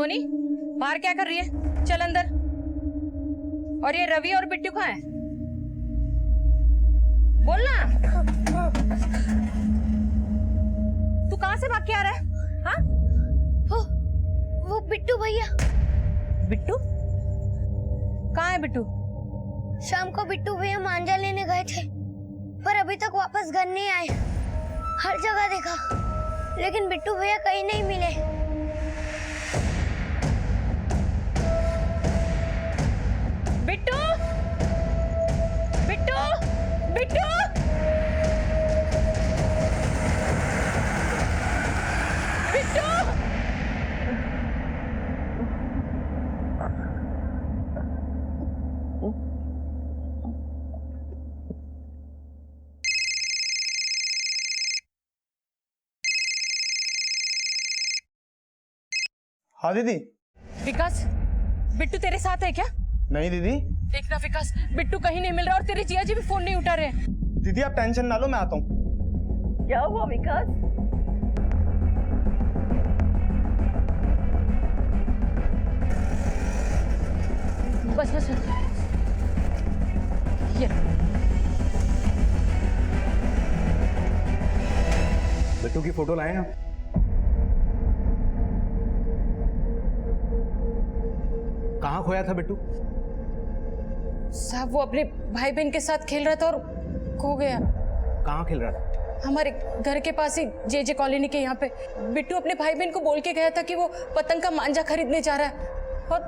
सोनी, बाहर क्या कर रही है? चल अंदर। और ये रवि और बिट्टू कहाँ है? बोलना। तू कहाँ से भाग के आ रहा है? हाँ? वो बिट्टू भैया। बिट्टू? कहाँ है बिट्टू? शाम को बिट्टू भैया मांझा लेने गए थे, पर अभी तक वापस घर नहीं आए। हर जगह देखा, लेकिन बिट्टू भैया कहीं नहीं मिले। बिट्टू! बिट्टू! बिट्टू! बिट्टू! हाँ दीदी। विकास, बिट्टू तेरे साथ है क्या? नहीं दीदी। देखना विकास, बिट्टू कहीं नहीं मिल रहा और तेरे जिया जी भी फोन नहीं उठा रहे। दीदी आप टेंशन ना लो, मैं आता हूँ। क्या हुआ विकास? बस बस ये बिट्टू की फोटो लाए हैं। कहाँ खोया था बिट्टू? साहब वो अपने भाई बहन के साथ खेल रहा था और खो गया। कहाँ खेल रहा था? हमारे घर के पास ही जे कॉलोनी के यहाँ पे। बिट्टू अपने भाई बहन को बोल के गया था कि वो पतंग का मांझा खरीदने जा रहा है और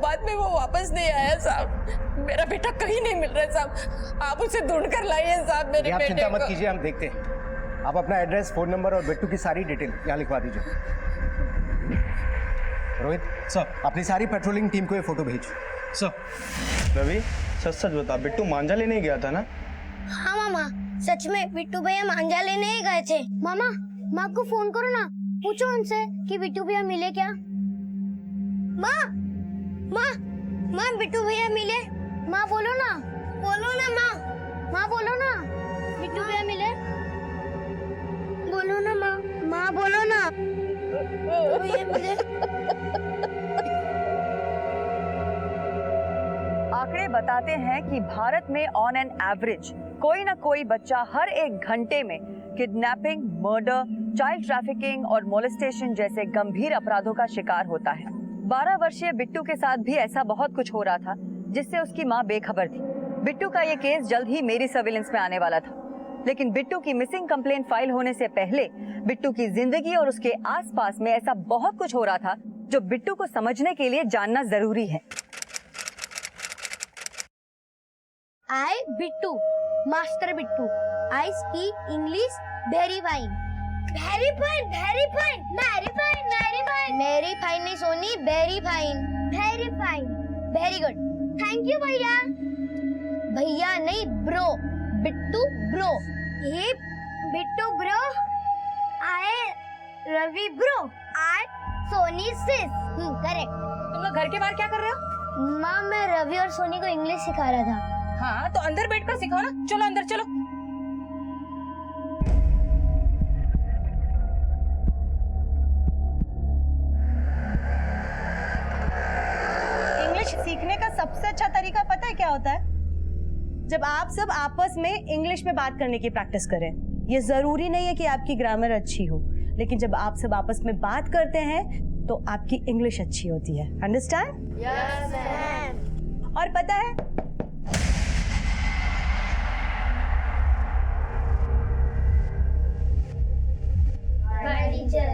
बाद में वो वापस नहीं आया। साहब मेरा बेटा कहीं नहीं मिल रहा है साहब, आप उसे ढूंढ कर लाइए साहब मेरे आप बेटे चिंता को। मत कीजिए, हम देखते हैं। आप अपना एड्रेस, फोन नंबर और बिट्टू की सारी डिटेल यहाँ लिखवा दीजिए। रोहित सर। अपनी सारी पेट्रोलिंग टीम को ये फोटो भेज। सर। रवि सच सच बता, बिट्टू मांझा लेने गया था ना? हाँ मामा, सच में बिट्टू भैया मांझा लेने ही गए थे। मामा, माँ को फोन करो ना, पूछो उनसे कि बिट्टू भैया मिले क्या। माँ, माँ, माँ बिट्टू भैया मिले? माँ बोलो ना, बोलो ना माँ, माँ बोलो ना, बिट्टू भैया मिले? बोलो ना माँ, माँ बोलो ना, बिट्टू भैया मिले? आंकड़े बताते हैं कि भारत में ऑन एन एवरेज कोई ना कोई बच्चा हर एक घंटे में किडनैपिंग, मर्डर, चाइल्ड ट्रैफिकिंग और मोलेस्टेशन जैसे गंभीर अपराधों का शिकार होता है। 12 वर्षीय बिट्टू के साथ भी ऐसा बहुत कुछ हो रहा था जिससे उसकी मां बेखबर थी। बिट्टू का ये केस जल्द ही मेरी सर्विलेंस में आने वाला था, लेकिन बिट्टू की मिसिंग कंप्लेंट फाइल होने से पहले बिट्टू की जिंदगी और उसके आसपास में ऐसा बहुत कुछ हो रहा था जो बिट्टू को समझने के लिए जानना जरूरी है। I Bittu, Master Bittu. I speak English very fine. Very fine, very fine, very fine, very fine. Very fine नहीं Soni, very fine. Very fine. Very good. Thank you भैया. भैया नहीं bro. बिट्टू bro. ये Bittu bro. I Ravi bro. I Soni sis. Correct. तुम लोग घर के बाहर क्या कर रहे हो? माँ मैं रवि और सोनी को इंग्लिश सिखा रहा था। हाँ तो अंदर बैठ कर सिखाओ ना। चलो अंदर चलो। इंग्लिश सीखने का सबसे अच्छा तरीका पता है क्या होता है? जब आप सब आपस में इंग्लिश में बात करने की प्रैक्टिस करें। ये जरूरी नहीं है कि आपकी ग्रामर अच्छी हो, लेकिन जब आप सब आपस में बात करते हैं तो आपकी इंग्लिश अच्छी होती है। अंडरस्टैंड? Yes ma'am. और पता है My teacher.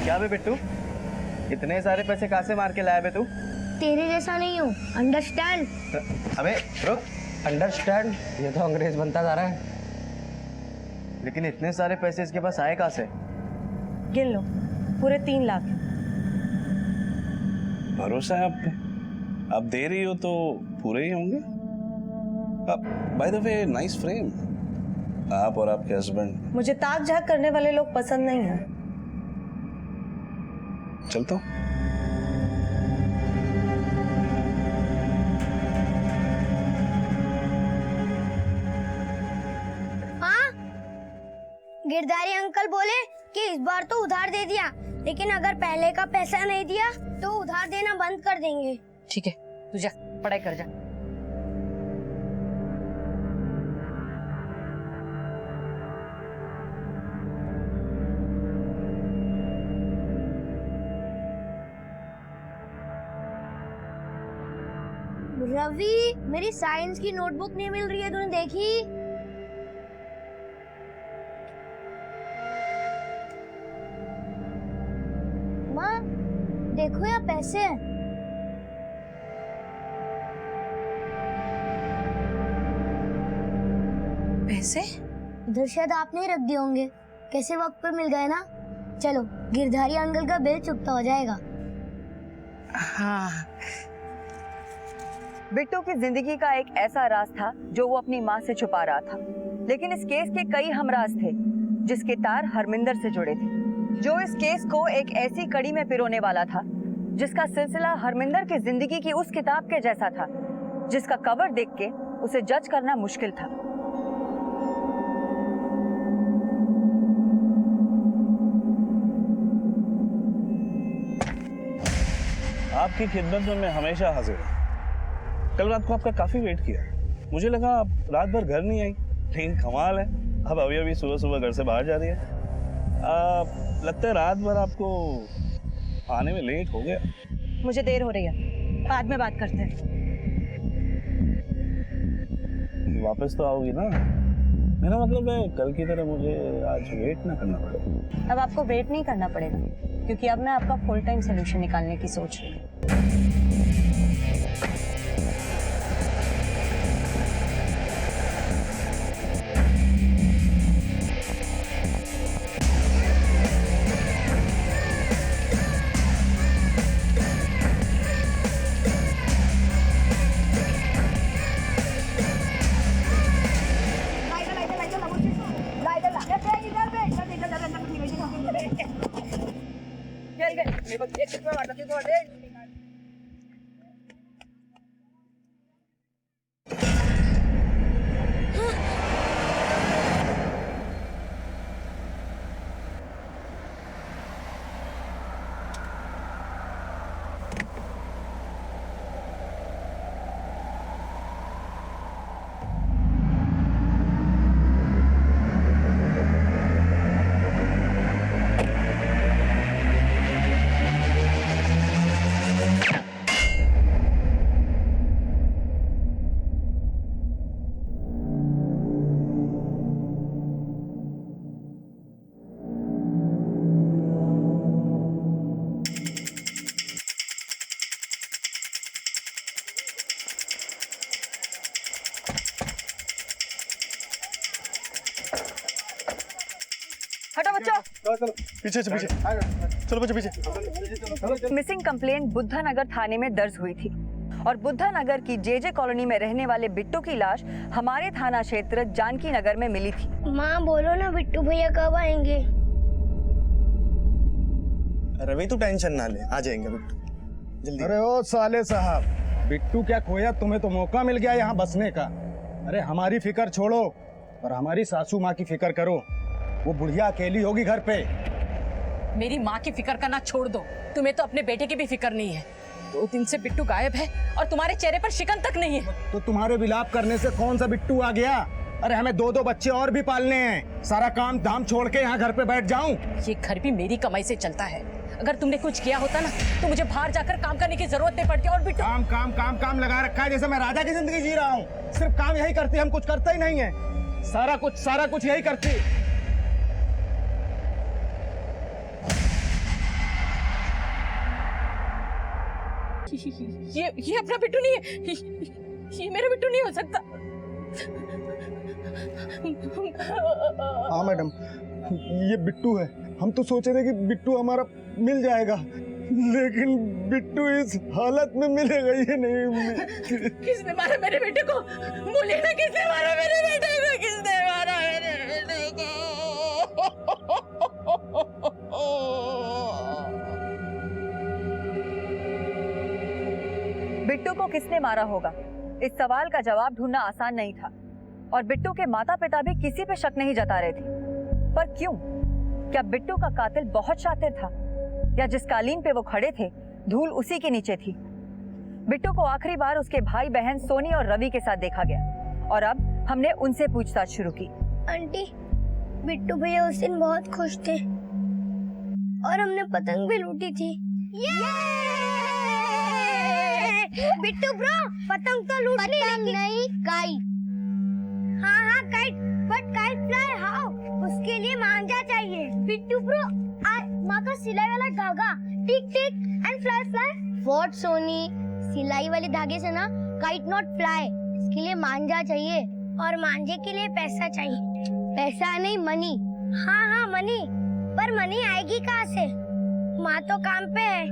क्या बे बिट्टू, इतने सारे पैसे कहाँ से मार के लाया बे तू? तेरे जैसा नहीं हूँ, अंडरस्टैंड? अबे रुक, अंडरस्टैंड? ये तो अंग्रेज बनता जा रहा है। लेकिन इतने सारे पैसे इसके पास आए कहाँ से? गिन लो, पूरे 3 लाख। भरोसा है आप पे? आप दे रही हो तो पूरे ही होंगे। By the way, nice frame. आप और आपके हस्बैंड। मुझे ताक झाक करने वाले लोग पसंद नहीं हैं। चलता हूँ। हाँ, गिरधारी अंकल बोले कि इस बार तो उधार दे दिया, लेकिन अगर पहले का पैसा नहीं दिया तो उधार देना बंद कर देंगे। ठीक है, तू जा पढ़ाई कर जा। रवि, मेरी साइंस की नोटबुक नहीं मिल रही है, तूने देखी? माँ, देखो यहाँ पैसे हैं। पैसे? इधर शायद आपने ही रख दिए होंगे। कैसे वक्त पे मिल गए ना। चलो, गिरधारी अंकल का बिल चुकता हो जाएगा। हाँ। बिट्टू की जिंदगी का एक ऐसा राज था जो वो अपनी माँ से छुपा रहा था, लेकिन इस केस के कई हमराज थे जिसके तार हरमिंदर से जुड़े थे, जो इस केस को एक ऐसी कड़ी में पिरोने वाला था जिसका सिलसिला हरमिंदर की जिंदगी की उस किताब के जैसा था जिसका कवर देख के उसे जज करना मुश्किल था। आपकी खिदमत में मैं हमेशा हाजिर हूँ। कल रात को आपका काफी वेट किया, मुझे लगा आप रात भर घर नहीं आई, लेकिन कमाल है, अब अभी सुबह सुबह घर से बाहर जा रही है। लगता है रात भर आपको आने में लेट हो गया। मुझे देर हो रही है, बाद में बात करते हैं। वापस तो आओगी ना? मेरा मतलब है कल की तरह मुझे आज वेट ना करना पड़े। अब आपको वेट नहीं करना पड़ेगा, क्योंकि अब मैं आपका फुल टाइम सोल्यूशन निकालने की सोच रही हूँ। हटो बच्चों। पीछे से पीछे, चलो बच्चों पीछे। मिसिंग कंप्लेंट बुद्धा नगर थाने में दर्ज हुई थी और बुद्धा नगर की जेजे कॉलोनी में रहने वाले बिट्टू की लाश हमारे थाना क्षेत्र जानकी नगर में मिली थी। माँ, बोलो ना बिट्टू भैया कब आएंगे? रवि तू टेंशन ना ले, आ जाएंगे बिट्टू जल्दी। अरे ओ साले साहब, बिट्टू क्या खोया? तुम्हें तो मौका मिल गया यहाँ बसने का। अरे हमारी फिक्र छोड़ो और हमारी सासू माँ की फिक्र करो। वो बुढ़िया अकेली होगी घर पे। मेरी माँ की फिक्र करना छोड़ दो, तुम्हें तो अपने बेटे की भी फिक्र नहीं है। 2 दिन से बिट्टू गायब है और तुम्हारे चेहरे पर शिकन तक नहीं है। तो तुम्हारे विलाप करने से कौन सा बिट्टू आ गया? अरे हमें 2-2 बच्चे और भी पालने हैं। सारा काम धाम छोड़ के यहाँ घर पे बैठ जाऊं? ये घर भी मेरी कमाई से चलता है। अगर तुमने कुछ किया होता ना तो मुझे बाहर जाकर काम करने की जरूरत नहीं पड़ती। और बिट्टू काम काम काम काम लगा रखा है, जैसे मैं राजा की जिंदगी जी रहा हूँ। सिर्फ काम यही करती, हम कुछ करते ही नहीं है। सारा कुछ यही करती। ये अपना बिट्टू नहीं है, ये मेरा बिट्टू नहीं हो सकता। हाँ मैडम, ये बिट्टू है। हम तो सोचे थे कि बिट्टू हमारा मिल जाएगा, लेकिन बिट्टू इस हालत में मिलेगा ये नहीं। किसने मारा मेरे बेटे को? बोलिए ना, किसने मारा मेरे बेटे को? किसने मारा मेरे बेटे को? बिट्टू को किसने मारा होगा, इस सवाल का जवाब ढूंढना आसान नहीं था और बिट्टू के माता पिता भी किसी पे शक नहीं जता रहे थे। पर क्यों? क्या बिट्टू का कातिल बहुत शातिर था, या जिस कालीन पे वो खड़े थे धूल उसी के नीचे थी? बिट्टू को आखिरी बार उसके भाई बहन सोनी और रवि के साथ देखा गया और अब हमने उनसे पूछताछ शुरू की। आंटी, बिट्टू भैया उस दिन बहुत खुश थे और हमने पतंग भी लूटी थी। बिट्टू ब्रो, पतंग तो लूट ली, लेकिन नहीं काइट। हाँ kite, but kite fly how? उसके लिए मांझा चाहिए। बिट्टू ब्रो, माँ का सिलाई वाला धागा, tick tick and fly fly. What सोनी, सिलाई वाले धागे से ना काइट नॉट फ्लाई, इसके लिए मांझा चाहिए और मांझे के लिए पैसा चाहिए। पैसा नहीं, मनी। हाँ मनी, पर मनी आएगी कहाँ से? माँ तो काम पे है।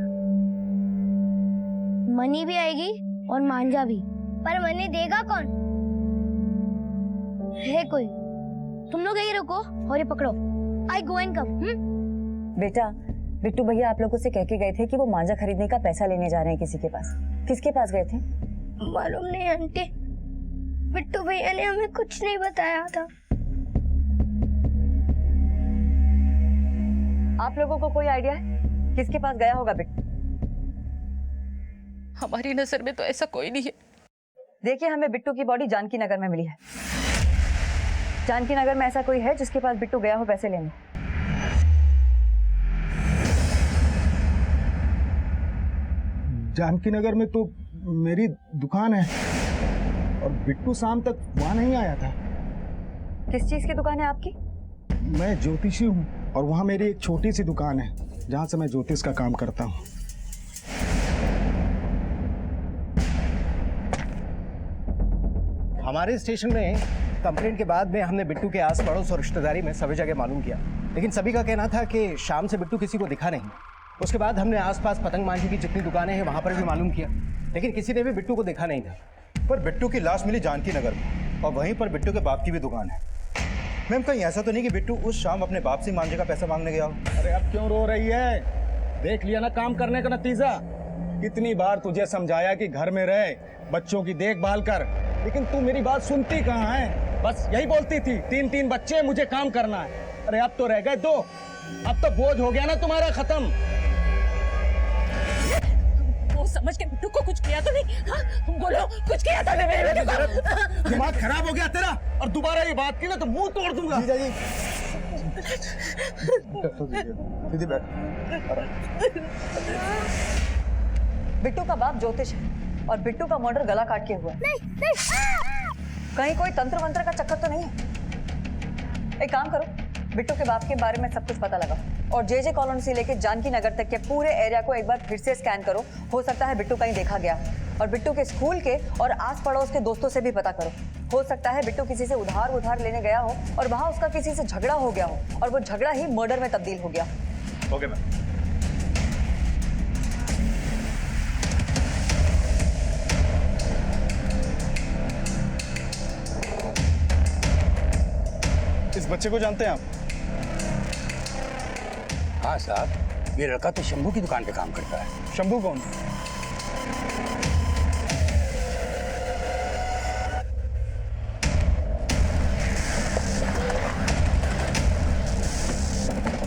मनी भी आएगी और मांझा भी, पर मनी देगा कौन? है कोई? तुम लोग यही रुको और ये पकड़ो। आई गो एंड कम। बेटा, बिट्टू भैया आप लोगों से कह के गए थे कि वो मांझा खरीदने का पैसा लेने जा रहे हैं किसी के पास। किसके पास गए थे? मालूम नहीं आंटी, बिट्टू भैया ने हमें कुछ नहीं बताया था। आप लोगों को कोई आइडिया है किसके पास गया होगा बिट्टू? हमारी नजर में तो ऐसा कोई नहीं है। देखिए, हमें बिट्टू की बॉडी जानकी नगर में मिली है। जानकी नगर में ऐसा कोई है जिसके पास बिट्टू गया हो पैसे लेने? जानकी नगर में तो मेरी दुकान है और बिट्टू शाम तक वहां नहीं आया था। किस चीज की दुकान है आपकी? मैं ज्योतिषी हूँ और वहाँ मेरी एक छोटी सी दुकान है जहाँ से मैं ज्योतिष का काम करता हूँ। हमारे स्टेशन में कंप्लेंट के बाद में हमने बिट्टू के आस पड़ोस और रिश्तेदारी में सभी जगह मालूम किया, लेकिन सभी का कहना था कि शाम से बिट्टू किसी को दिखा नहीं। उसके बाद हमने आसपास पतंग मांझी की जितनी दुकानें हैं वहाँ पर भी मालूम किया, लेकिन किसी ने भी बिट्टू को देखा नहीं था। पर बिट्टू की लाश मिली जानकी नगर में और वहीं पर बिट्टू के बाप की भी दुकान है। मैम, कहीं ऐसा तो नहीं कि बिट्टू उस शाम अपने बाप से मांझे का पैसा मांगने गया हो? अरे अब क्यों रो रही है? देख लिया ना काम करने का नतीजा। कितनी बार तुझे समझाया कि घर में रहे, बच्चों की देखभाल कर, लेकिन तू मेरी बात सुनती कहाँ है? बस यही बोलती थी, 3 बच्चे, मुझे काम करना है। अरे अब तो रह गए 2, अब तो बोझ हो गया ना तुम्हारा खत्म। वो समझ के बिट्टू को कुछ किया तो नहीं? हाँ? बोलो, कुछ किया था मेरे बेटे को? दिमाग खराब हो गया तेरा, और दोबारा ये बात की ना तो मुंह तोड़ दूंगा। जी दीदी बैठ। बिट्टू का बाप ज्योतिष है और बिट्टू का मर्डर गला काट के हुआ है। नहीं। कहीं कोई तंत्र मंत्र का चक्कर तो नहीं है? एक काम करो, बिट्टू के बाप के बारे में सब कुछ पता लगा और जे कॉलोनी से लेकर जानकी नगर तक के पूरे एरिया को एक बार फिर से स्कैन करो। हो सकता है बिट्टू कहीं देखा गया, और बिट्टू के स्कूल के और आस पड़ोस के दोस्तों से भी पता करो। हो सकता है बिट्टू किसी से उधार लेने गया हो और वहां उसका किसी से झगड़ा हो गया हो और वो झगड़ा ही मर्डर में तब्दील हो गया। Okay ma'am. इस बच्चे को जानते हैं आप? हाँ साहब, ये लड़का तो शंभू की दुकान पे काम करता है। शंभू कौन?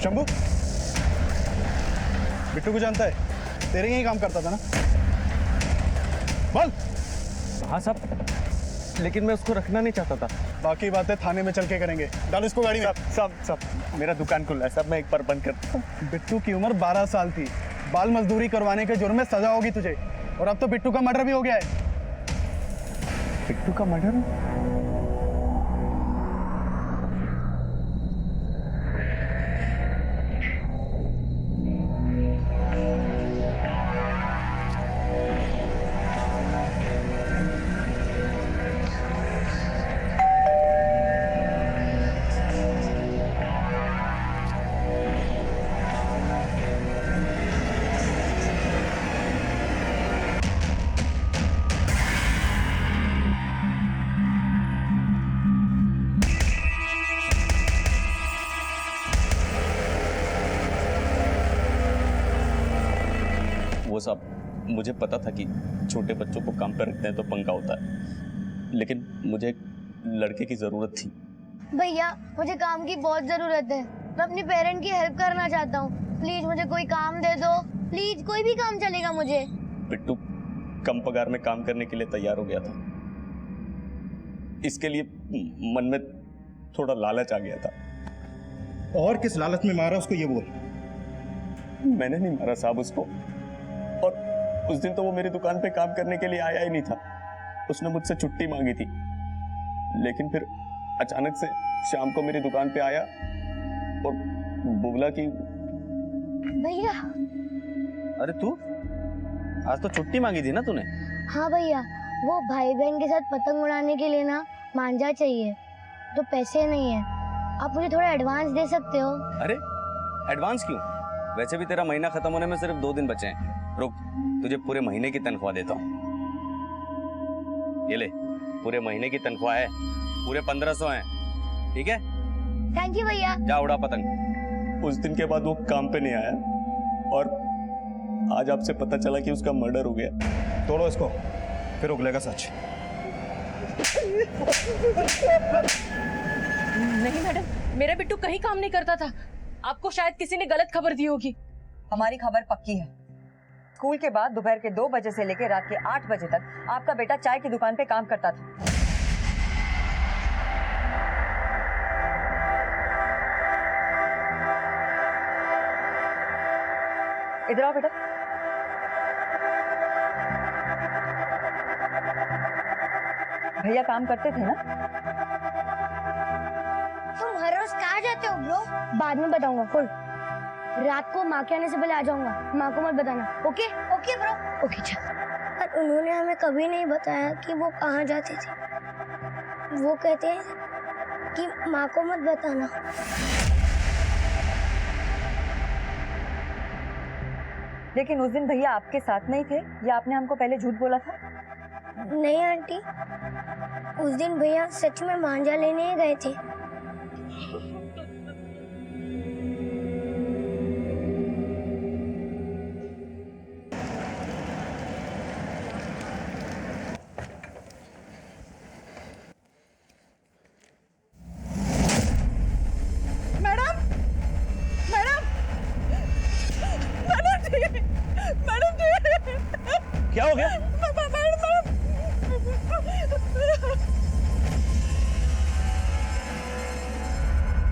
शंभू बिट्टू को जानता है? तेरे यहीं काम करता था ना? बोल। हाँ साहब, लेकिन मैं उसको रखना नहीं चाहता था। बाकी बातें थाने में चल के करेंगे। डालो इसको गाड़ी में। सब मेरा दुकान खुला है, सब मैं एक बार बंद करता हूँ। बिट्टू की उम्र 12 साल थी। बाल मजदूरी करवाने के जुर्म में सजा होगी तुझे, और अब तो बिट्टू का मर्डर भी हो गया है। बिट्टू का मर्डर? साहब, मुझे पता था कि छोटे बच्चों को काम पर रखते हैं तो पंगा होता है, लेकिन मुझे एक लड़के की ज़रूरत थी। भैया मुझे काम की बहुत जरूरत है। मैं अपने पेरेंट की हेल्प करना चाहता हूँ। प्लीज मुझे कोई काम दे दो। प्लीज कोई भी काम चलेगा मुझे। बिट्टू कम पगार में काम करने के लिए तैयार हो गया था। इसके लिए मन में थोड़ा लालच आ गया था। और किस लालच में मारा उसको ये बोल। मैंने नहीं मारा साहब उसको, और उस दिन तो वो मेरी दुकान पे काम करने के लिए आया ही नहीं था। उसने मुझसे छुट्टी मांगी थी, लेकिन फिर अचानक से शाम को मेरी दुकान पे आया और बोला कि भैया। अरे तू आज तो छुट्टी मांगी थी ना तूने? हाँ भैया, वो भाई बहन के साथ पतंग उड़ाने के लिए ना मांझा चाहिए, तो पैसे नहीं है। आप मुझे थोड़ा एडवांस दे सकते हो? अरे एडवांस क्यों? वैसे भी तेरा महीना खत्म होने में सिर्फ 2 दिन बचे हैं। रुक, तुझे पूरे महीने की तनख्वाह देता हूँ। ये ले, पूरे महीने की तनख्वाह है, पूरे 1500 हैं, ठीक है? थैंक यू भैया। जा उड़ा पतंग। उस दिन के बाद वो काम पे नहीं आया, और आज आपसे पता चला कि उसका मर्डर हो गया। तोड़ो इसको, फिर उगलेगा सच। नहीं मैडम, मेरा बिट्टू कहीं काम नहीं करता था। आपको शायद किसी ने गलत खबर दी होगी। हमारी खबर पक्की है। स्कूल के बाद दोपहर के 2 बजे से लेकर रात के 8 बजे तक आपका बेटा चाय की दुकान पे काम करता था। इधर आओ बेटा। भैया काम करते थे ना? तुम हर रोज कहाँ जाते हो ब्रो? बाद में बताऊंगा। कुल रात को माँ के आने से पहले आ जाऊंगा। माँ को मत बताना। Okay okay bro. ओके चल। पर उन्होंने हमें कभी नहीं बताया कि वो कहाँ जाते थे। वो कहते हैं कि माँ को मत बताना। लेकिन उस दिन भैया आपके साथ नहीं थे, या आपने हमको पहले झूठ बोला था? नहीं आंटी, उस दिन भैया सच में मांझा लेने ही गए थे। क्या हो गया?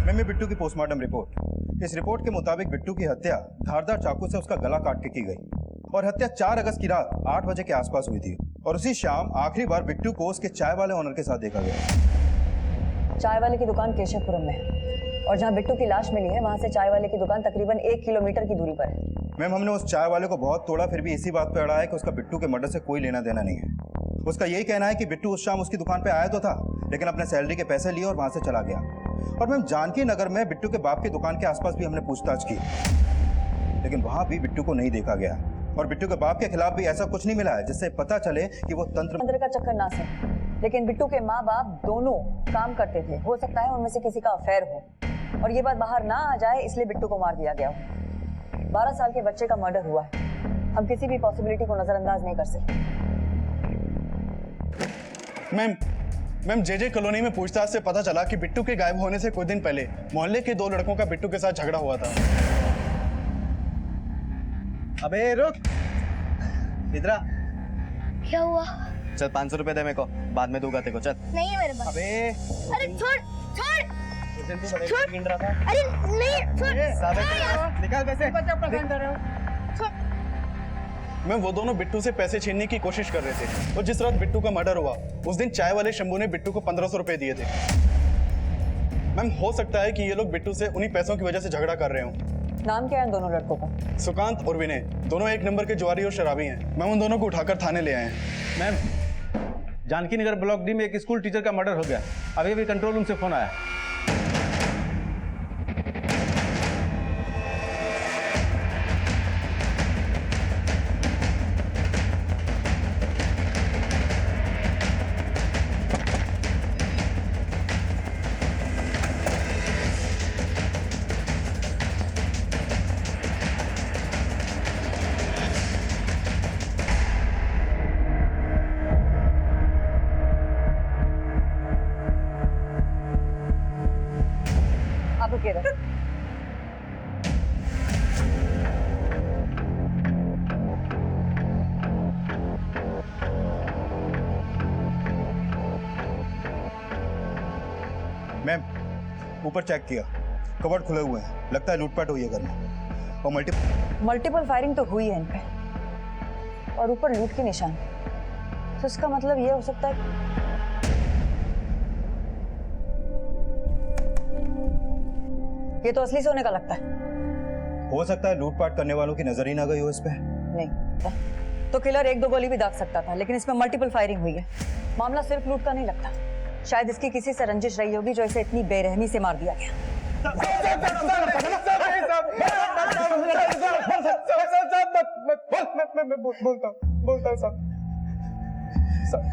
मैम, बिट्टू की पोस्टमार्टम रिपोर्ट। इस रिपोर्ट के मुताबिक बिट्टू की हत्या धारदार चाकू से उसका गला काट के की गई, और हत्या 4 अगस्त की रात 8 बजे के आसपास हुई थी। और उसी शाम आखिरी बार बिट्टू को उसके चाय वाले ओनर के साथ देखा गया। चाय वाले की दुकान केशवपुरम में है, और जहाँ बिट्टू की लाश मिली है वहाँ से चाय वाले की दुकान तकरीबन 1 किलोमीटर की दूरी पर है। मैम, हमने उस चाय वाले को बहुत तोड़ा, फिर भी इसी बात पे अड़ा है कि उसका बिट्टू के मर्डर से कोई लेना देना नहीं है। उसका यही कहना है कि बिट्टू उस शाम उसकी दुकान पे आया तो था, लेकिन अपने सैलरी के पैसे लिए और वहां से चला गया। और मैम, जानकी नगर में बिट्टू के बाप की दुकान के आसपास भी हमने पूछताछ की, लेकिन वहां भी बिट्टू को नहीं देखा गया। और बिट्टू के बाप के खिलाफ भी ऐसा कुछ नहीं मिला है जिससे पता चले कि वो तंत्र का चक्कर ना से। लेकिन बिट्टू के माँ बाप दोनों काम करते थे, हो सकता है उनमें से किसी का अफेयर हो, और ये बात बाहर ना आ जाए इसलिए बिट्टू को मार दिया गया हो। 12 साल के बच्चे का मर्डर हुआ है। हम किसी भी पॉसिबिलिटी को नजरअंदाज नहीं कर सकते। मैम, जेजे कॉलोनी में पूछताछ से पता चला कि बिट्टू के गायब होने से कुछ दिन पहले मोहल्ले के 2 लड़कों का बिट्टू के साथ झगड़ा हुआ था। अबे रुक, इधर आ। क्या हुआ? चल 500 रुपए दे मेरे को, बाद में दूंगा तेरे को। चल। नहीं है मेरे पास। अबे अरे छोड़ छोड़ छोड़। अरे नहीं छोड़। निकाल पैसे। मैं वो दोनों बिट्टू से पैसे छीनने की कोशिश कर रहे थे, और जिस रात बिट्टू का मर्डर हुआ उस दिन चाय वाले शंभू ने बिट्टू को 1500 रुपए दिए थे। मैम, हो सकता है कि ये लोग बिट्टू से उन्हीं पैसों की वजह से झगड़ा कर रहे हों। नाम क्या है इन दोनों लड़कों का? सुकांत और विनय, दोनों 1 नंबर के जुआरी और शराबी हैं। मैम, उन दोनों को उठाकर थाने ले आए हैं। मैम, जानकी नगर ब्लॉक डी में एक स्कूल टीचर का मर्डर हो गया। अभी अभी कंट्रोल रूम से फोन आया। मैम, ऊपर चेक किया, कबर्ड खुले हुए हैं, लगता है लूटपाट हुई है घर में। और मल्टीपल फायरिंग तो हुई है इन पे, और ऊपर लूट के निशान। तो इसका मतलब ये हो सकता है ये तो असली सोने का लगता है। हो सकता है लूटपाट करने वालों की नजर ही ना गई हो इस पे। नहीं तो किलर एक दो गोली भी दाग सकता था, लेकिन इसमें मल्टीपल फायरिंग हुई है। मामला सिर्फ लूट का नहीं लगता, शायद इसकी किसी से रंजिश रही होगी जो इसे इतनी बेरहमी से मार दिया गया। बोलता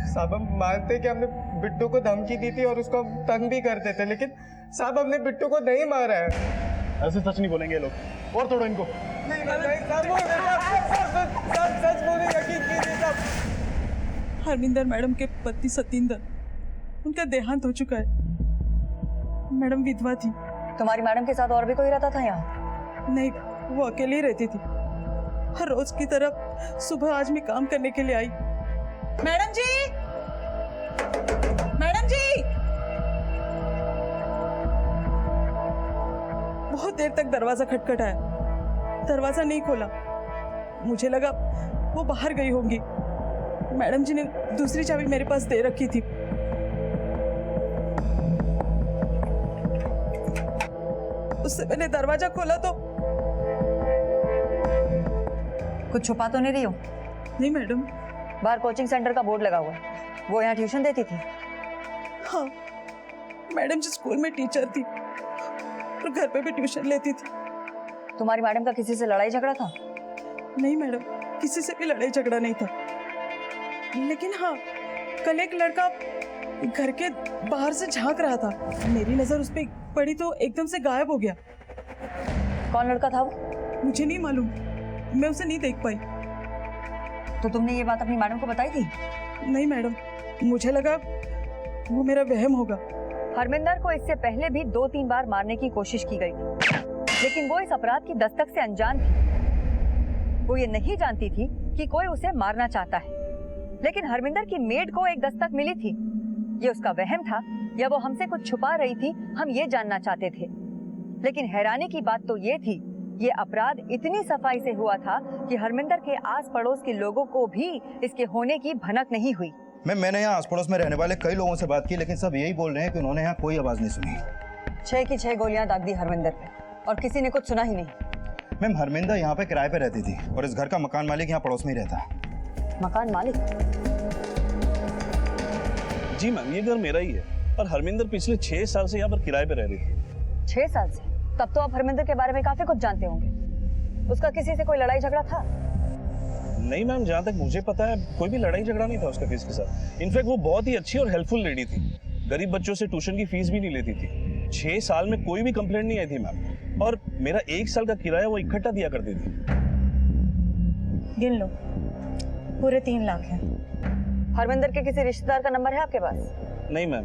साहब, हम मानते कि हमने बिट्टू को धमकी दी थी और उसको हम तंग भी करते थे, लेकिन साहब हमने बिट्टू को नहीं मारा है। ऐसे सच नहीं बोलेंगे ये लोग, और तोड़ो इनको। नहीं सच बोले, यकीन कीजिए साहब। हरमिंदर मैडम के पति सतिंदर, उनका देहांत हो चुका है। मैडम विधवा थी। तुम्हारी मैडम के साथ और भी कोई रहता था यहाँ? नहीं, वो अकेली ही रहती थी। हर रोज की तरह सुबह आज मैं काम करने के लिए आई। मैडम जी, मैडम जी! बहुत देर तक दरवाजा खटखटाया, दरवाजा नहीं खोला। मुझे लगा वो बाहर गई होंगी। मैडम जी ने दूसरी चाबी मेरे पास दे रखी थी। उससे मैंने दरवाजा खोला तो कुछ छुपा तो नहीं रही हो? नहीं मैडम। बाहर कोचिंग सेंटर का बोर्ड लगा हुआ है, वो यहाँ ट्यूशन देती थी? हाँ, मैडम जी स्कूल में टीचर थी और घर पे भी ट्यूशन लेती थी। तुम्हारी मैडम का किसी से लड़ाई झगड़ा था? नहीं मैडम, किसी से भी लड़ाई झगड़ा नहीं था। लेकिन हाँ, कल एक लड़का घर के बाहर से झांक रहा था। मेरी नजर उस पर पड़ी तो एकदम से गायब हो गया। कौन लड़का था वो? मुझे नहीं मालूम, मैं उसे नहीं देख पाई। तो तुमने ये बात अपनी मैडम को बताई थी? नहीं मैडम, मुझे लगा वो मेरा वहम होगा। हरमिंदर को इससे पहले भी 2-3 बार मारने की कोशिश की गई थी, लेकिन वो इस अपराध की दस्तक से अनजान थी। वो ये नहीं जानती थी कि कोई उसे मारना चाहता है। लेकिन हरमिंदर की मेड को एक दस्तक मिली थी। ये उसका वहम था या वो हमसे कुछ छुपा रही थी, हम ये जानना चाहते थे। लेकिन हैरानी की बात तो ये थी, ये अपराध इतनी सफाई से हुआ था कि हरमिंदर के आस पड़ोस के लोगों को भी इसके होने की भनक नहीं हुई। मैंने यहाँ आस पड़ोस में रहने वाले कई लोगों से बात की, लेकिन सब यही बोल रहे हैं कि उन्होंने यहाँ कोई आवाज नहीं सुनी। 6 की 6 गोलियां दाग दी हरमिंदर पे, और किसी ने कुछ सुना ही नहीं। मैम, हरमिंदर यहाँ पे किराए पे रहती थी और इस घर का मकान मालिक यहाँ पड़ोस में ही रहता है। मकान मालिक? जी मैम, ये घर मेरा ही है और हरमिंदर पिछले 6 साल से यहाँ पर किराए पे रह रही थी। 6 साल से? तब तो आप हरमिंदर के बारे में काफी कुछ जानते होंगे। उसका किसी से कोई लड़ाई झगड़ा था? नहीं मैम, जहाँ तक मुझे पता है कोई भी लड़ाई झगड़ा नहीं था उसका किसी के साथ। इनफैक्ट वो बहुत ही अच्छी और हेल्पफुल लेडी थी। गरीब बच्चों से ट्यूशन की फीस भी नहीं लेती थी। 6 साल में कोई भी कंप्लेंट नहीं आई थी मैम, और मेरा 1 साल का किराया वो इकट्ठा दिया करती थी। गिन लो, पूरे 3 लाख है। हरमिंदर के किसी रिश्तेदार का नंबर है आपके पास? नहीं मैम,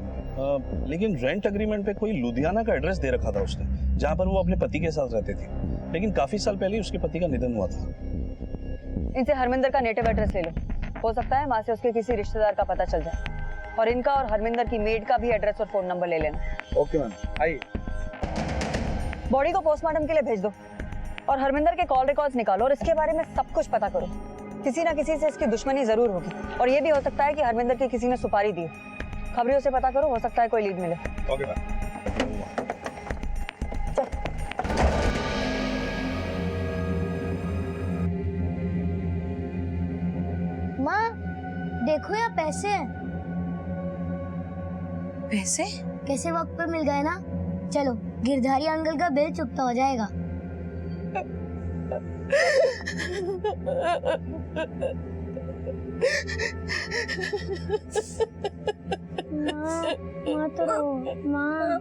लेकिन रेंट एग्रीमेंट पे कोई लुधियाना का एड्रेस दे रखा था उसने, जहाँ पर वो अपने पति के साथ रहते थे। लेकिन काफी साल पहले उसके पति का निधन हुआ था। इनसे हरमिंदर का नेटिव एड्रेस ले लो, हो सकता है वहां से उसके किसी रिश्तेदार का पता चल जाए। और इनका और हरमिंदर की मेड का भी एड्रेस और फोन नंबर ले लेना। ओके मैम, आइए। बॉडी को पोस्टमार्टम के लिए भेज दो और हरमिंदर के कॉल रिकॉर्ड्स निकालो और इसके बारे में सब कुछ पता करो। किसी ना किसी से इसकी दुश्मनी जरूर होगी, और ये भी हो सकता है कि हरमिंदर की किसी ने सुपारी दी। खबरियों से पता करो, हो सकता है कोई लीड मिले। Okay ma'am. माँ देखो यहाँ पैसे हैं। पैसे? कैसे वक्त पे मिल गए ना। चलो, गिरधारी अंकल का बिल चुकता हो जाएगा। माँ तो माँ,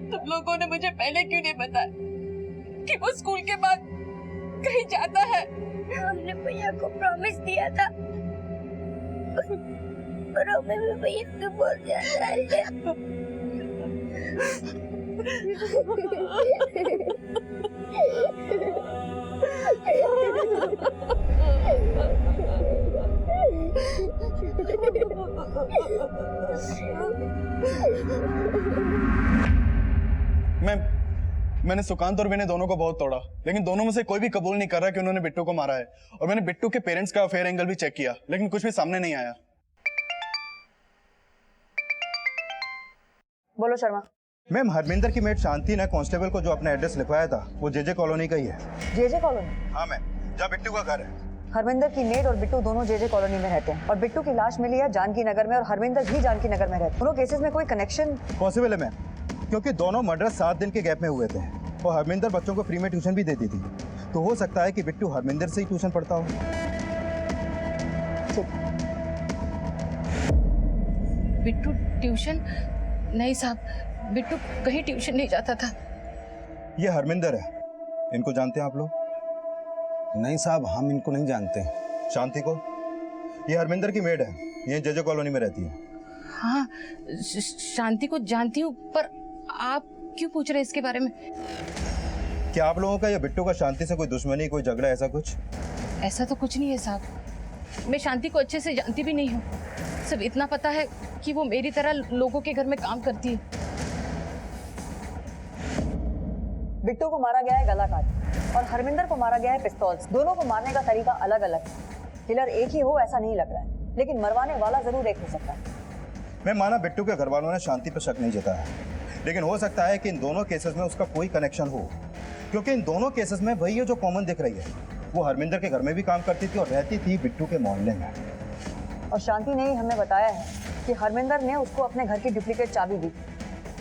तुम लोगों ने मुझे पहले क्यों नहीं बताया कि वो स्कूल के बाद कहीं जाता है? हमने भैया को प्रॉमिस दिया था, पर हमें भी भैया को बोल दिया था। मैंने सुकांत और विनय दोनों को बहुत तोड़ा, लेकिन दोनों में से कोई भी कबूल नहीं कर रहा कि उन्होंने बिट्टू को मारा है। और मैंने बिट्टू के पेरेंट्स का अफेयर एंगल भी चेक किया, लेकिन कुछ भी सामने नहीं आया। बोलो शर्मा। मैम, हरमिंदर की मेट शांति ने कांस्टेबल को जो अपना एड्रेस लिखवाया था वो जेजे कॉलोनी का ही है। JJ colony? हाँ मैम, जहाँ बिट्टू का घर है। हरमिंदर की मेड और बिट्टू दोनों जेजे कॉलोनी में रहते हैं और बिट्टू की लाश मिली है जानकी नगर में और हरमिंदर भी जानकी नगर में रहते हैं। दोनों केसेस में कोई कनेक्शन पॉसिबल है मैम, क्योंकि दोनों मर्डर 7 दिन के गैप में हुए थे और हरमिंदर बच्चों को फ्री में ट्यूशन भी देती थी, तो हो सकता है कि बिट्टू हरमिंदर से ही ट्यूशन पढ़ता हो। बिट्टू ट्यूशन? नहीं साहब, बिट्टू कहीं ट्यूशन नहीं जाता था। ये हरमिंदर है, इनको जानते हैं आप लोग? नहीं साहब, हम इनको नहीं जानते। शांति को? ये हरमिंदर की मेड है, ये जेजे कॉलोनी में रहती है। हाँ, शांति को जानती हूँ, पर आप क्यों पूछ रहे हैं इसके बारे में? क्या आप लोगों का या बिट्टू का शांति से कोई दुश्मनी, कोई झगड़ा, ऐसा कुछ? ऐसा तो कुछ नहीं है साहब, मैं शांति को अच्छे से जानती भी नहीं हूँ। सिर्फ इतना पता है कि वो मेरी तरह लोगों के घर में काम करती है। बिट्टू को मारा गया है गला काट और हरमिंदर को मारा गया है पिस्तौल से। दोनों को मारने का तरीका अलग अलग है। किलर एक ही हो ऐसा नहीं लग रहा है, लेकिन मरवाने वाला जरूर एक हो सकता है। मैं माना बिट्टू के घर वालों ने शांति पर शक नहीं जताया, लेकिन हो सकता है कि इन दोनों केसेस में उसका कोई कनेक्शन हो, क्योंकि इन दोनों केसेस में वही है जो कॉमन दिख रही है। वो हरमिंदर के घर में भी काम करती थी और रहती थी बिट्टू के मोहल्ले में। और शांति ने ही हमें बताया है कि हरमिंदर ने उसको अपने घर की डुप्लीकेट चाबी दी।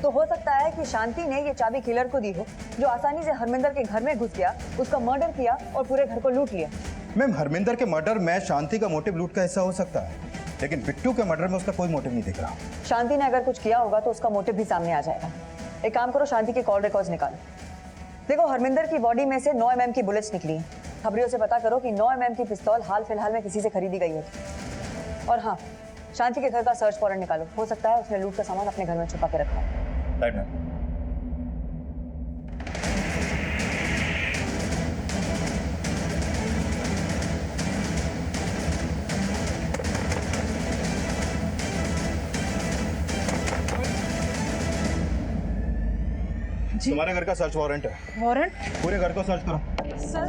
तो हो सकता है कि शांति ने ये चाबी किलर को दी हो, जो आसानी से हरमिंदर के घर में घुस गया, उसका मर्डर किया और पूरे घर को लूट लिया। मैम, हरमिंदर के मर्डर में शांति का मोटिव लूट का हिस्सा हो सकता है, लेकिन बिट्टू के मर्डर में उसका कोई मोटिव नहीं दिख रहा। शांति ने अगर कुछ किया होगा तो उसका मोटिव भी सामने आ जाएगा। एक काम करो, शांति के कॉल रिकॉर्ड्स निकालो। देखो, हरमिंदर की बॉडी में से 9 mm की बुलेट्स निकली हैं। खबरियों से पता करो कि 9 mm की पिस्तौल हाल फिलहाल में किसी से खरीदी गई होगी। और हाँ, शांति के घर का सर्च वारंट निकालो। हो सकता है उसने लूट का सामान अपने घर में छुपा के रखा है। Right ma'am. तुम्हारे घर का सर्च वारंट है। वारंट? पूरे घर को सर्च करो। सर,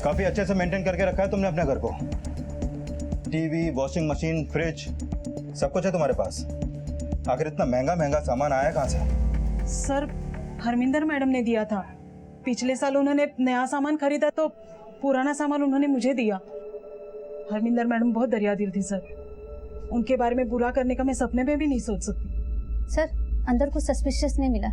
काफी अच्छे से मेंटेन करके रखा है तुमने अपने घर को। टीवी, वॉशिंग मशीन, फ्रिज, सब कुछ है तुम्हारे पास। आखिर इतना महंगा महंगा सामान आया कहाँ से? सर, हरमिंदर मैडम ने दिया था। पिछले साल उन्होंने नया सामान खरीदा तो पुराना सामान उन्होंने मुझे दिया। हरमिंदर मैडम बहुत दरियादिल थी सर। उनके बारे में बुरा करने का मैं सपने में भी नहीं सोच सकती। सर, अंदर कुछ सस्पिशियस नहीं मिला।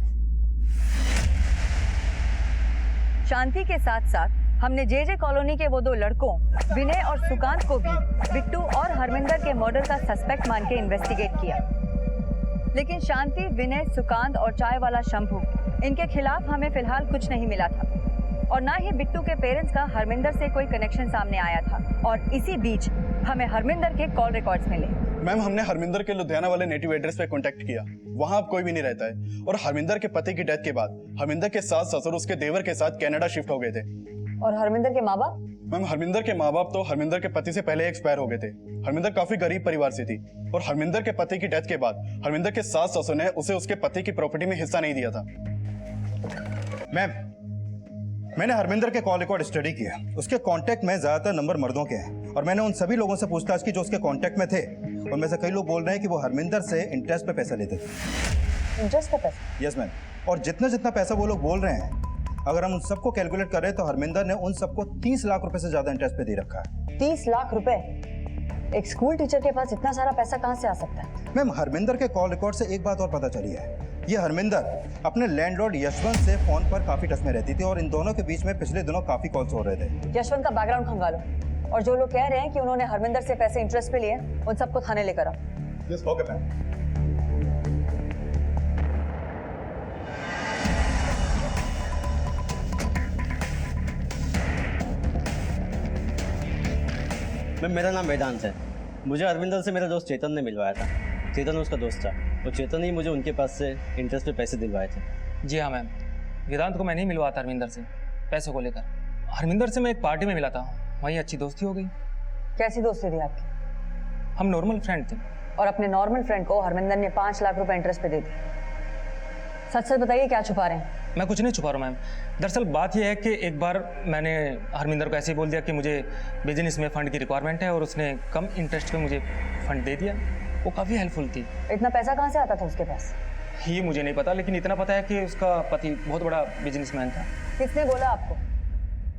शांति के साथ साथ हमने जेजे कॉलोनी के वो 2 लड़कों विनय और सुकांत को भी बिट्टू और हरमिंदर के मर्डर का सस्पेक्ट मान के इन्वेस्टिगेट किया। लेकिन शांति, विनय, सुकांत और चाय वाला शंभू, इनके खिलाफ हमें फिलहाल कुछ नहीं मिला था और ना ही बिट्टू के पेरेंट्स का हरमिंदर से कोई कनेक्शन सामने आया था। और इसी बीच हमें हरमिंदर के कॉल रिकॉर्ड्स मिले। मैम, हमने हरमिंदर के लुधियाना वाले नेटिव एड्रेस पे कांटेक्ट किया। वहाँ अब कोई भी नहीं रहता है और हरमिंदर के पति की डेथ के बाद हरमिंदर के सास ससुर उसके देवर के साथ कनाडा शिफ्ट हो गए थे। और हरमिंदर के माँ बाप? मैम, हरमिंदर के माँ बाप तो हरमिंदर के पति से पहले एक्सपायर हो गए थे। हरमिंदर काफी गरीब परिवार से थी और हरमिंदर के पति की डेथ के बाद हरमिंदर के सास ससुर ने उसे उसके पति की प्रॉपर्टी में हिस्सा नहीं दिया था। मैम, मैंने हरमिंदर के कॉल रिकॉर्ड स्टडी किया। उसके कांटेक्ट में ज्यादातर नंबर मर्दों के हैं और मैंने उन सभी लोगों से पूछताछ की जो उसके कांटेक्ट में थे। उनमें से कई लोग बोल रहे हैं कि वो हरमिंदर से इंटरेस्ट पे पैसा लेते थे। इंटरेस्ट पे पैसा? Yes ma'am. और जितना जितना पैसा वो लोग बोल रहे हैं, अगर हम उन सबको कैलकुलेट कर रहे हैं तो हरमिंदर ने उन सबको 30 लाख रुपए से ज्यादा इंटरेस्ट पे दे रखा है। 30 लाख रुपए? एक स्कूल टीचर के पास इतना सारा पैसा कहाँ से आ सकता है? मैम, हरमिंदर के कॉल रिकॉर्ड से एक बात और पता चली है। ये हरमिंदर अपने लैंडलॉर्ड यशवंत से फोन पर काफी टच में रहती थी और इन दोनों के बीच में पिछले दिनों काफी कॉल्स हो रहे थे। यशवंत का बैकग्राउंड खंगालो और जो लोग कह रहे हैं कि उन्होंने हरमिंदर से पैसे इंटरेस्ट पे लिए, उन सबको थाने लेकर आओ। Yes, okay ma'am. मैम मेरा नाम वेदांत है। मुझे हरविंदर से मेरा दोस्त चेतन ने मिलवाया था। चेतन उसका दोस्त था और चेतन ही मुझे उनके पास से इंटरेस्ट पे पैसे दिलवाए थे। जी हाँ मैम, वेदांत को मैं नहीं मिलवाया था हरमिंदर से पैसों को लेकर। हरमिंदर से मैं एक पार्टी में मिला था, वहीं अच्छी दोस्ती हो गई। कैसी दोस्ती थी आपकी? हम नॉर्मल फ्रेंड थे। और अपने नॉर्मल फ्रेंड को हरमिंदर ने 5 लाख रुपए इंटरेस्ट पे दे दिए। सच सच बताइए, क्या छुपा रहे हैं? मैं कुछ नहीं छुपा रहा हूँ मैम। दरअसल बात यह है कि एक बार मैंने हरमिंदर को ऐसे ही बोल दिया कि मुझे बिजनेस में फ़ंड की रिक्वायरमेंट है और उसने कम इंटरेस्ट पे मुझे फ़ंड दे दिया। वो काफ़ी हेल्पफुल थी। इतना पैसा कहाँ से आता था उसके पास? ये मुझे नहीं पता, लेकिन इतना पता है कि उसका पति बहुत बड़ा बिजनेसमैन था। किसने बोला आपको?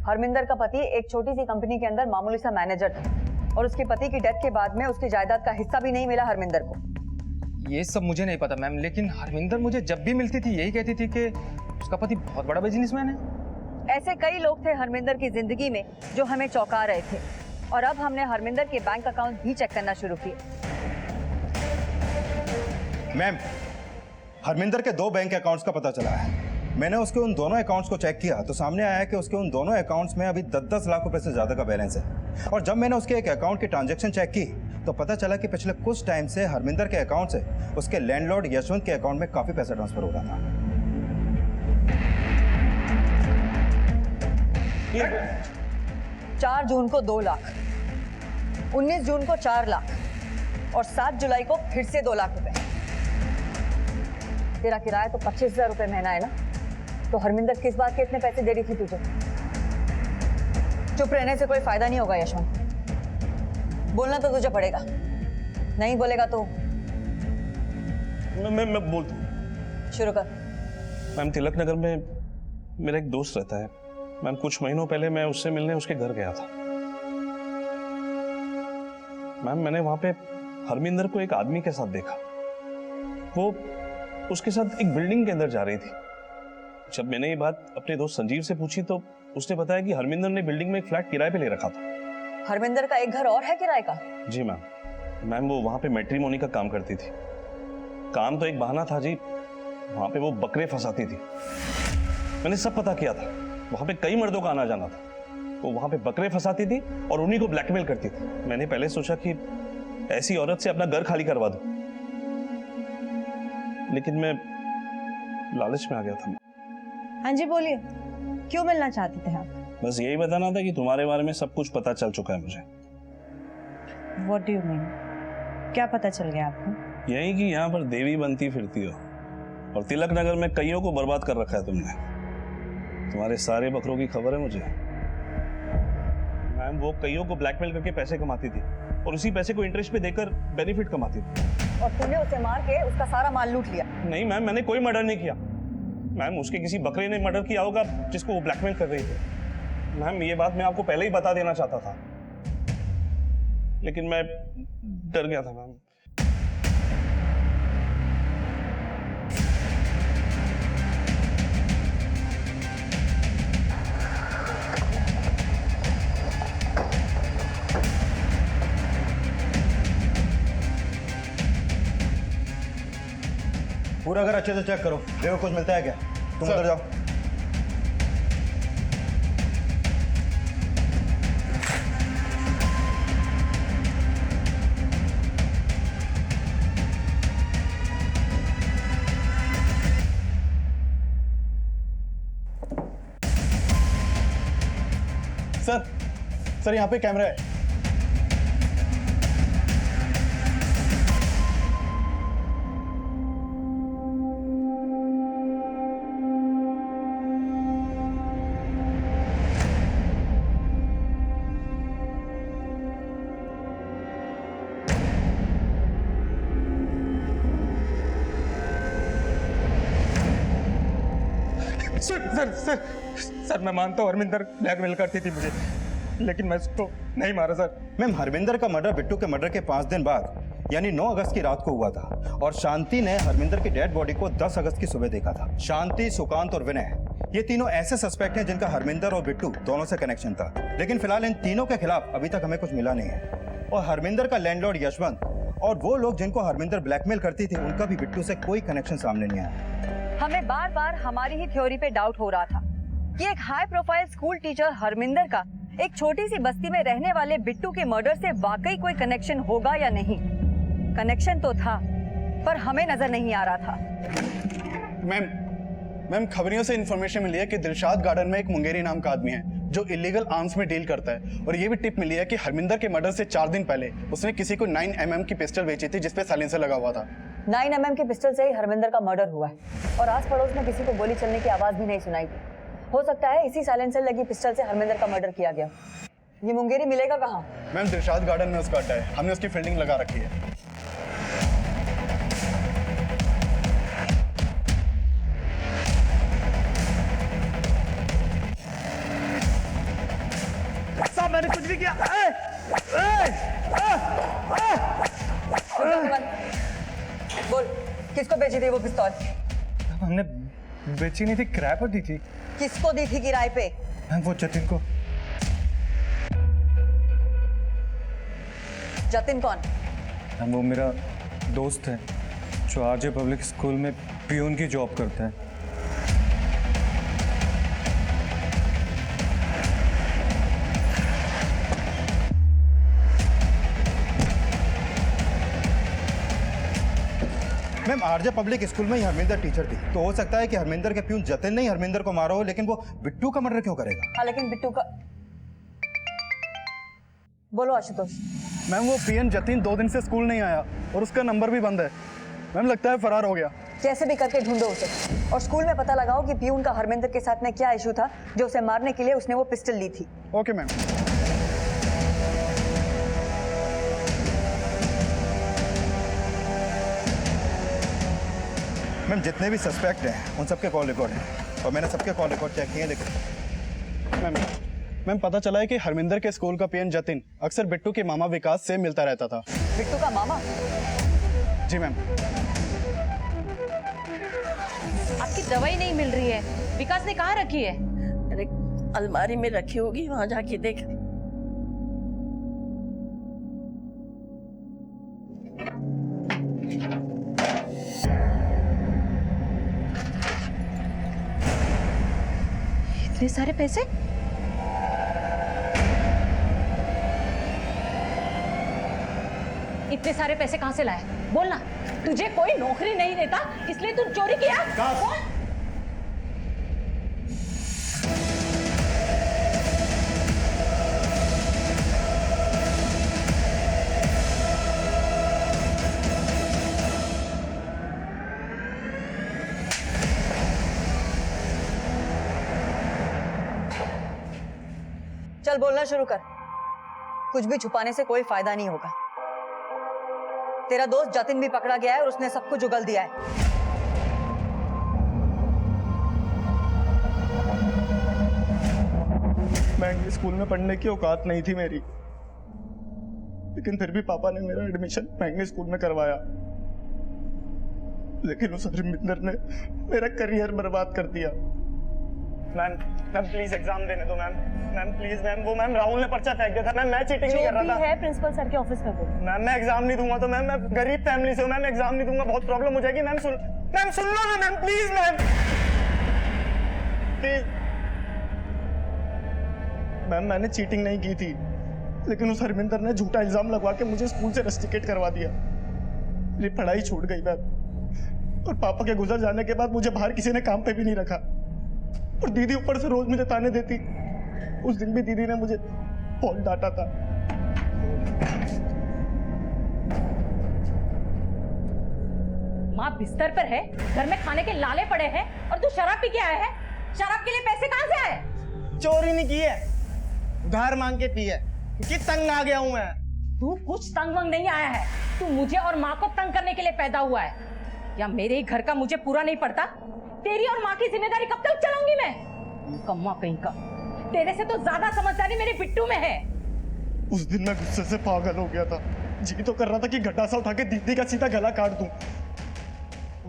हरमिंदर का पति एक छोटी सी कंपनी के अंदर मामूली सा मैनेजर था और उसके पति की डेथ के बाद में उसकी जायदाद का हिस्सा भी नहीं मिला हरमिंदर को। ये सब मुझे नहीं पता मैम, लेकिन हरमिंदर मुझे जब भी मिलती थी यही कहती थी कि उसका पति बहुत बड़ा बिजनेसमैन है। ऐसे कई लोग थे हरमिंदर की जिंदगी में जो हमें चौंका रहे थे और अब हमने हरमिंदर के बैंक अकाउंट भी चेक करना शुरू किए। मैम, हरमिंदर के 2 बैंक अकाउंट्स का पता चला है। मैंने उसके उन दोनों अकाउंट्स को चेक किया तो सामने आया कि उसके उन दोनों अकाउंट्स में अभी 10-10 लाख रुपए से ज़्यादा का बैलेंस है। और जब मैंने उसके एक अकाउंट की ट्रांजैक्शन चेक की तो पता चला कि पिछले कुछ टाइम से हरमिंदर के अकाउंट से उसके लैंडलॉर्ड यशवंत के अकाउंट में काफ़ी पैसा ट्रांसफर हो रहा था। 4 जून को 2 लाख, 19 जून को 4 लाख और 7 जुलाई को फिर से 2 लाख रुपए। तेरा किराया तो 25,000 रुपए महीना है ना, तो हरमिंदर किस बात के इतने पैसे दे रही थी तुझे? चुप रहने से कोई फायदा नहीं होगा यशवंत, बोलना तो तुझे पड़ेगा। नहीं बोलेगा तो मैं बोलता हूँ। शुरू कर। मैम, तिलक नगर में मेरा एक दोस्त रहता है। मैम, कुछ महीनों पहले मैं उससे मिलने उसके घर गया था। मैम, मैंने वहां पे हरमिंदर को एक आदमी के साथ देखा। वो उसके साथ एक बिल्डिंग के अंदर जा रही थी। जब मैंने ये बात अपने दोस्त संजीव से पूछी तो उसने बताया कि हरमिंदर ने बिल्डिंग में एक फ्लैट किराए पे ले रखा था। हरमिंदर का एक घर और है किराए का? जी मैम। मैम, वो वहां पे मैट्रिमोनी का काम करती थी। काम तो एक बहाना था जी, वहां पे वो बकरे फंसाती थी। मैंने सब पता किया था, वहां पे कई मर्दों का आना जाना था। वो वहां पे बकरे फंसाती थी और उन्हीं को ब्लैकमेल करती थी। मैंने पहले सोचा कि ऐसी औरत से अपना घर खाली करवा दूं, लेकिन मैं लालच में आ गया था। हाँ जी बोलिए, क्यों मिलना चाहते थे आप? बस यही बताना था कि तुम्हारे बारे में सब कुछ पता चल चुका है मुझे। What do you mean? क्या पता चल गया आपको? यही कि यहाँ पर देवी बनती फिरती हो और तिलक नगर में कईयों को बर्बाद कर रखा है तुमने। तुम्हारे सारे बकरों की खबर है मुझे। मैम, वो कईयों को ब्लैकमेल करके पैसे कमाती थी और उसी पैसे को इंटरेस्ट पे देकर बेनिफिट कमाती थी। और तूने उसे मार के उसका सारा माल लूट लिया? नहीं मैम, मैंने कोई मर्डर नहीं किया। मैम, उसके किसी बकरे ने मर्डर किया होगा जिसको वो ब्लैकमेल कर रही थी। मैम, ये बात मैं आपको पहले ही बता देना चाहता था, लेकिन मैं डर गया था मैम। पूरा घर अच्छे से चेक करो, देखो कुछ मिलता है क्या। तुम उधर जाओ। सर यहाँ पे कैमरा है। सर मैं मानता हूँ हरमिंदर ब्लैकमेल करती थी मुझे, लेकिन मैं उसको नहीं मारा सर। मैम, हरमिंदर का मर्डर बिट्टू के मर्डर के 5 दिन बाद यानी 9 अगस्त की रात को हुआ था और शांति ने हरमिंदर की डेड बॉडी को 10 अगस्त की सुबह देखा था। शांति, सुकांत और विनय, ये तीनों ऐसे सस्पेक्ट हैं जिनका हरमिंदर और बिट्टू दोनों से कनेक्शन था, लेकिन फिलहाल इन तीनों के खिलाफ अभी तक हमें कुछ मिला नहीं है। और हरमिंदर का लैंडलॉर्ड यशवंत और वो लोग जिनको हरमिंदर ब्लैकमेल करती थी, उनका भी बिट्टू से कोई कनेक्शन सामने नहीं आया। हमें बार बार हमारी ही थ्योरी पे डाउट हो रहा था कि एक high profile school teacher Harminder का एक छोटी सी बस्ती में रहने वाले बिट्टू के मर्डर से वाकई कोई कनेक्शन होगा या नहीं। कनेक्शन तो था, पर हमें नजर नहीं आ रहा था। मैम खबरियों से इन्फॉर्मेशन मिली है कि दिलशाद गार्डन में एक मुंगेरी नाम का आदमी है जो इलीगल आर्म्स में डील करता है, और ये भी टिप मिली है कि हरमिंदर के मर्डर से 4 दिन पहले उसने किसी को 9 mm की पिस्टल बेची थी जिसपे साइलेंसर लगा हुआ था। 9 mm की पिस्टल से ही हरमिंदर का मर्डर हुआ है, और आस पड़ोस में किसी को गोली चलने की आवाज भी नहीं सुनाई दी। हो सकता है इसी साइलेंसर लगी पिस्टल से हरमिंदर का मर्डर किया गया। ये मुंगेरी मिलेगा कहाँ? मैम दिलशाद गार्डन में उसका अड्डा है, हमने उसकी फील्डिंग लगा रखी है। साहब मैंने कुछ भी किया। बोल, किसको बेची थी वो पिस्तौल? हमने बेची नहीं थी, किराए पर दी थी। किसको दी थी किराए पे? वो जतिन को। जतिन कौन? वो मेरा दोस्त है जो आरजे पब्लिक स्कूल में पियून की जॉब करता है। मैम आरजे पब्लिक स्कूल में ही हरमिंदर टीचर थी, तो हो सकता है कि हरमिंदर के प्यून जतिन ने ही हरमिंदर को मारा हो, लेकिन वो बिट्टू का मर्डर क्यों करेगा? हाँ, लेकिन बिट्टू का। बोलो आशुतोष। मैम वो पीएन जतिन 2 दिन से स्कूल नहीं आया और उसका नंबर भी बंद है। मैम लगता है फरार हो गया। कैसे भी करके ढूंढो उसे, और स्कूल में पता लगाओ कि पियून का हरमिंदर के साथ में क्या इशू था जो उसे मारने के लिए उसने वो पिस्टल ली थी। Okay ma'am. मैम जितने भी सस्पेक्ट हैं उन सबके कॉल रिकॉर्ड हैं, और मैंने सबके कॉल रिकॉर्ड चेक किए, लेकिन मैम पता चला है कि हरमिंदर के स्कूल का पीएन जतिन अक्सर बिट्टू के मामा विकास से मिलता रहता था। बिट्टू का मामा? जी मैम। आपकी दवाई नहीं मिल रही है, विकास ने कहाँ रखी है? अरे अलमारी में रखी होगी, वहां जाके देख। इतने सारे पैसे? इतने सारे पैसे कहां से लाए? बोलना। तुझे कोई नौकरी नहीं देता इसलिए तू चोरी किया? बोल। चल बोलना शुरू कर। कुछ भी छुपाने से कोई फायदा नहीं होगा। तेरा दोस्त जतिन भी पकड़ा गया है और उसने सब कुछ उगल दिया है। मैं स्कूल में पढ़ने की औकात नहीं थी मेरी, लेकिन फिर भी पापा ने मेरा एडमिशन महंगे स्कूल में करवाया। लेकिन उस हरमिंदर ने मेरा करियर बर्बाद कर दिया। मैम प्लीज एग्जाम देने दो मैम प्लीज मैम। वो मैम राहुल ने पर्चा फेंक दिया था मैम, मैं चीटिंग नहीं कर रहा था। है प्रिंसिपल सर के ऑफिस में बोल। मैम मैं एग्जाम नहीं दूंगा तो मैं गरीब फैमिली से हूँ मैम, एग्जाम नहीं दूंगा, बहुत प्रॉब्लम हो जाएगी मैम। सुन लो ना ma'am, please ma'am please. Ma'am मैंने चीटिंग नहीं की थी, लेकिन उस हरमिंदर ने झूठा इल्जाम लगवा के मुझे स्कूल से रस्टिकेट करवा दिया। मेरी पढ़ाई छूट गई मैम, और पापा के गुजर जाने के बाद मुझे बाहर किसी ने काम पे भी नहीं रखा, और दीदी ऊपर से रोज मुझे ताने देती। उस दिन भी दीदी ने मुझे बहुत डांटा था। माँ बिस्तर पर है, घर में खाने के लाले पड़े हैं और तू शराब पी के आया है। शराब के लिए पैसे कहाँ से आए? चोरी नहीं की है, उधार मांग के पी है, क्योंकि तंग आ गया हूं मैं। तू कुछ तंग वंग नहीं आया है, तू मुझे और माँ को तंग करने के लिए पैदा हुआ है। या मेरे ही घर का मुझे पूरा नहीं पड़ता? तेरी और माँ की जिम्मेदारी कब तक चलाऊंगी मैं? कम्मा कहीं का, तेरे से तो ज्यादा समझदारी मेरे बिट्टू में है। उस दिन मैं गुस्से से पागल हो गया था, जी तो कर रहा था कि गड्ढा सा उठा के दीदी का सीधा गला काट दूं।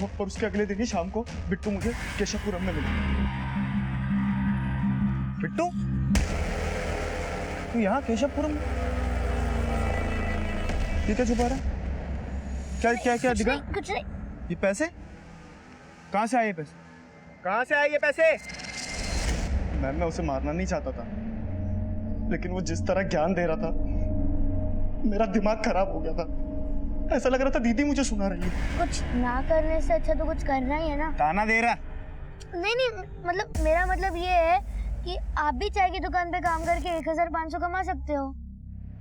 और उसके अगले दिन ही शाम को बिट्टू मुझे केशवपुरम में मिला। बिट्टू तू यहाँ केशवपुरम में? ये क्या छुपा रहा? क्या दिखा? कुछ नहीं। ये पैसे कहाँ से आए? ये पैसे कहाँ से आए? ये पैसे? मैम मैं उसे मारना नहीं चाहता था, लेकिन वो जिस तरह ज्ञान दे रहा था मेरा दिमाग खराब हो गया था। ऐसा लग रहा था दीदी मुझे सुना रही है। कुछ ना करने से अच्छा तो कुछ करना ही है ना। ताना दे रहा। नहीं नहीं, मतलब मेरा मतलब ये है कि आप भी चाय की दुकान पे काम करके 1500 कमा सकते हो।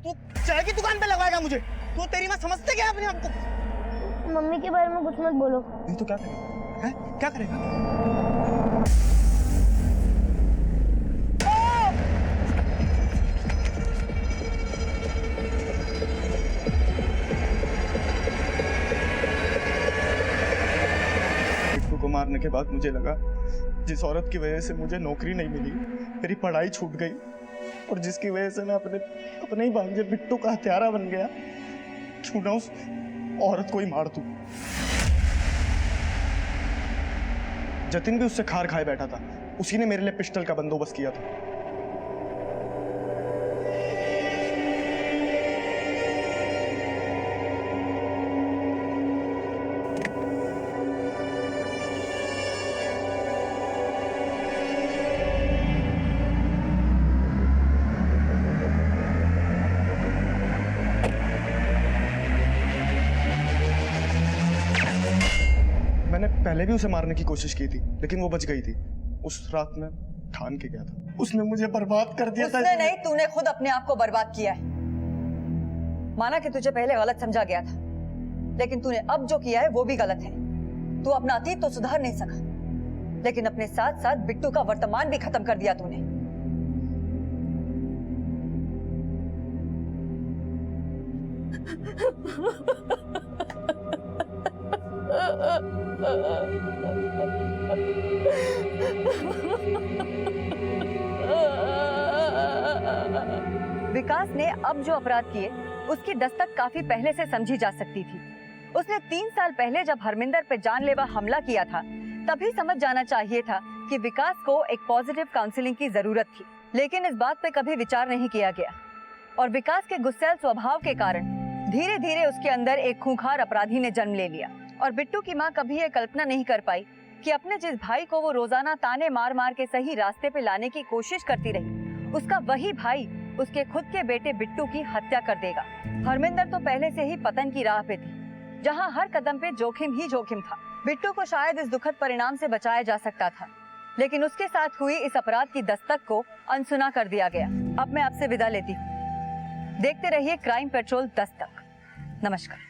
तू चाय की दुकान पे लगाएगा मुझे? तू तेरी माँ समझते क्या अपने आप को? मम्मी के बारे में कुछ मत बोलो। नहीं तो क्या करेगा? हैं? क्या करेगा? बिट्टू को मारने के बाद मुझे लगा जिस औरत की वजह से मुझे नौकरी नहीं मिली, मेरी पढ़ाई छूट गई और जिसकी वजह से मैं अपने ही भांजे बिट्टू का हत्यारा बन गया, क्यों ना उस औरत को ही मार दूं। जतिन भी उससे खार खाए बैठा था, उसी ने मेरे लिए पिस्टल का बंदोबस्त किया था। मैंने पहले भी उसे मारने की कोशिश की थी, लेकिन वो बच गई थी। उस रात मैं ठान के गया था, उसने मुझे बर्बाद कर दिया था। उसने नहीं, तूने खुद अपने आप को बर्बाद किया है। माना कि तुझे पहले गलत समझा गया था, लेकिन तूने अब जो किया है वो भी गलत है। तू अपना अतीत तो सुधार नहीं सका, लेकिन अपने साथ साथ बिट्टू का वर्तमान भी खत्म कर दिया तूने। विकास ने अब जो अपराध किए उसकी दस्तक काफी पहले से समझी जा सकती थी। उसने 3 साल पहले जब हरमिंदर पे जानलेवा हमला किया था, तभी समझ जाना चाहिए था कि विकास को एक पॉजिटिव काउंसलिंग की जरूरत थी, लेकिन इस बात पे कभी विचार नहीं किया गया और विकास के गुस्सैल स्वभाव के कारण धीरे धीरे उसके अंदर एक खूंखार अपराधी ने जन्म ले लिया। और बिट्टू की माँ कभी ये कल्पना नहीं कर पाई कि अपने जिस भाई को वो रोजाना ताने मार मार के सही रास्ते पे लाने की कोशिश करती रही, उसका वही भाई उसके खुद के बेटे बिट्टू की हत्या कर देगा। हरमिंदर तो पहले से ही पतन की राह पे थी, जहाँ हर कदम पे जोखिम ही जोखिम था। बिट्टू को शायद इस दुखद परिणाम से बचाया जा सकता था, लेकिन उसके साथ हुई इस अपराध की दस्तक को अनसुना कर दिया गया। अब मैं आपसे विदा लेती हूँ। देखते रहिए क्राइम पेट्रोल दस्तक। नमस्कार।